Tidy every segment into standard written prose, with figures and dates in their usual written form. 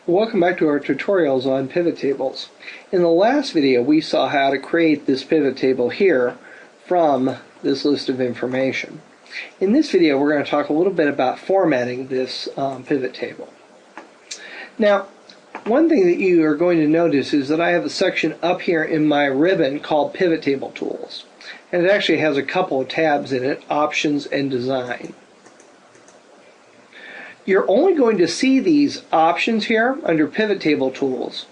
Welcome back to our tutorials on pivot tables. In the last video we saw how to create this pivot table here from this list of information. In this video we're going to talk a little bit about formatting this pivot table. Now, one thing that you are going to notice is that I have a section up here in my ribbon called Pivot Table Tools. And it actually has a couple of tabs in it, Options and Design. You're only going to see these options here under Pivot Table Tools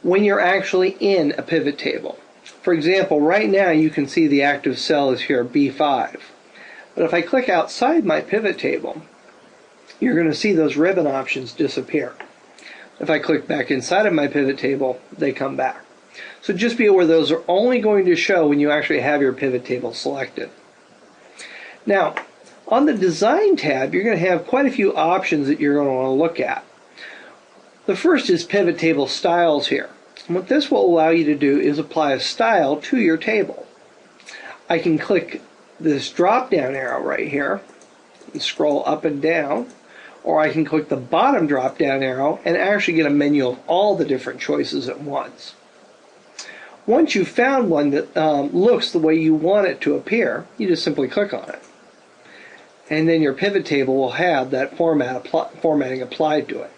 when you're actually in a pivot table. For example, right now you can see the active cell is here, B5. But if I click outside my pivot table, you're going to see those ribbon options disappear. If I click back inside of my pivot table, they come back. So just be aware those are only going to show when you actually have your pivot table selected. Now, on the Design tab, you're going to have quite a few options that you're going to want to look at. The first is Pivot Table Styles here. And what this will allow you to do is apply a style to your table. I can click this drop-down arrow right here and scroll up and down, or I can click the bottom drop-down arrow and actually get a menu of all the different choices at once. Once you've found one that looks the way you want it to appear, you just simply click on it. And then your pivot table will have that formatting applied to it.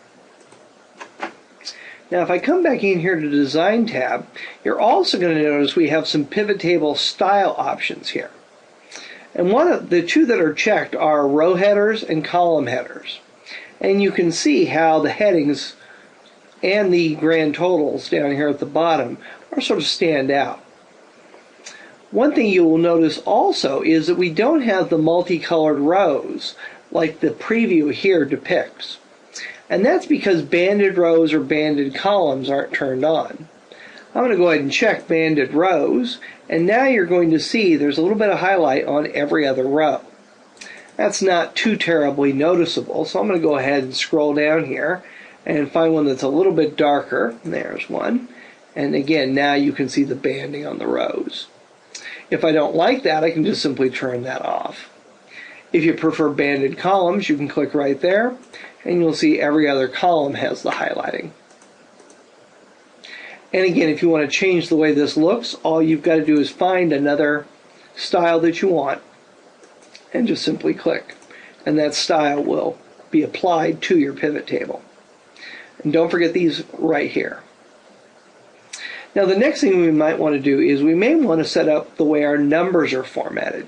Now if I come back in here to the Design tab, you're also going to notice we have some pivot table style options here. And one of the two that are checked are row headers and column headers. And you can see how the headings and the grand totals down here at the bottom are sort of stand out. One thing you will notice also is that we don't have the multicolored rows like the preview here depicts. And that's because banded rows or banded columns aren't turned on. I'm going to go ahead and check banded rows, and now you're going to see there's a little bit of highlight on every other row. That's not too terribly noticeable, so I'm going to go ahead and scroll down here and find one that's a little bit darker. There's one. And again, now you can see the banding on the rows. If I don't like that, I can just simply turn that off. If you prefer banded columns, you can click right there, and you'll see every other column has the highlighting. And again, if you want to change the way this looks, all you've got to do is find another style that you want, and just simply click. And that style will be applied to your pivot table. And don't forget these right here. Now the next thing we might want to do is we may want to set up the way our numbers are formatted.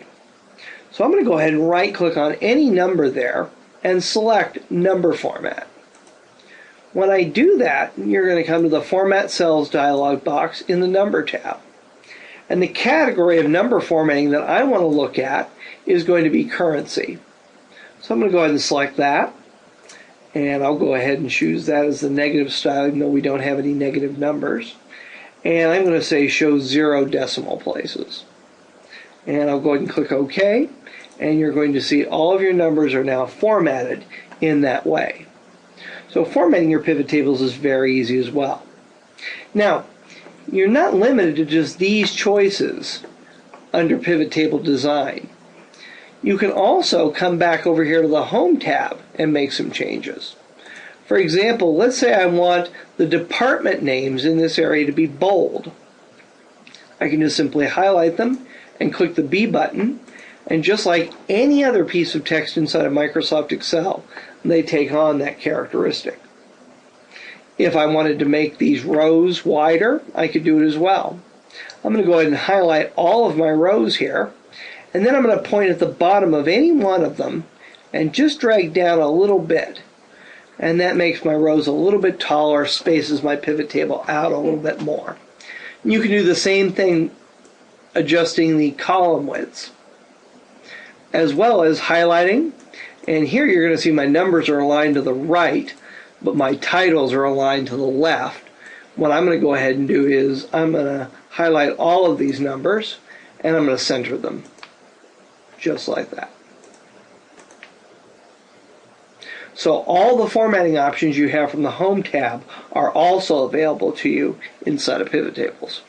So I'm going to go ahead and right click on any number there and select Number Format. When I do that, you're going to come to the Format Cells dialog box in the Number tab. And the category of number formatting that I want to look at is going to be currency. So I'm going to go ahead and select that. And I'll go ahead and choose that as the negative style, even though we don't have any negative numbers. And I'm going to say show 0 decimal places. And I'll go ahead and click OK. And you're going to see all of your numbers are now formatted in that way. So formatting your pivot tables is very easy as well. Now, you're not limited to just these choices under Pivot Table Design. You can also come back over here to the Home tab and make some changes. For example, let's say I want the department names in this area to be bold. I can just simply highlight them and click the B button, and just like any other piece of text inside of Microsoft Excel, they take on that characteristic. If I wanted to make these rows wider, I could do it as well. I'm going to go ahead and highlight all of my rows here, and then I'm going to point at the bottom of any one of them and just drag down a little bit. And that makes my rows a little bit taller, spaces my pivot table out a little bit more. You can do the same thing adjusting the column widths, as well as highlighting. And here you're going to see my numbers are aligned to the right, but my titles are aligned to the left. What I'm going to go ahead and do is I'm going to highlight all of these numbers, and I'm going to center them, just like that. So all the formatting options you have from the Home tab are also available to you inside of Pivot Tables.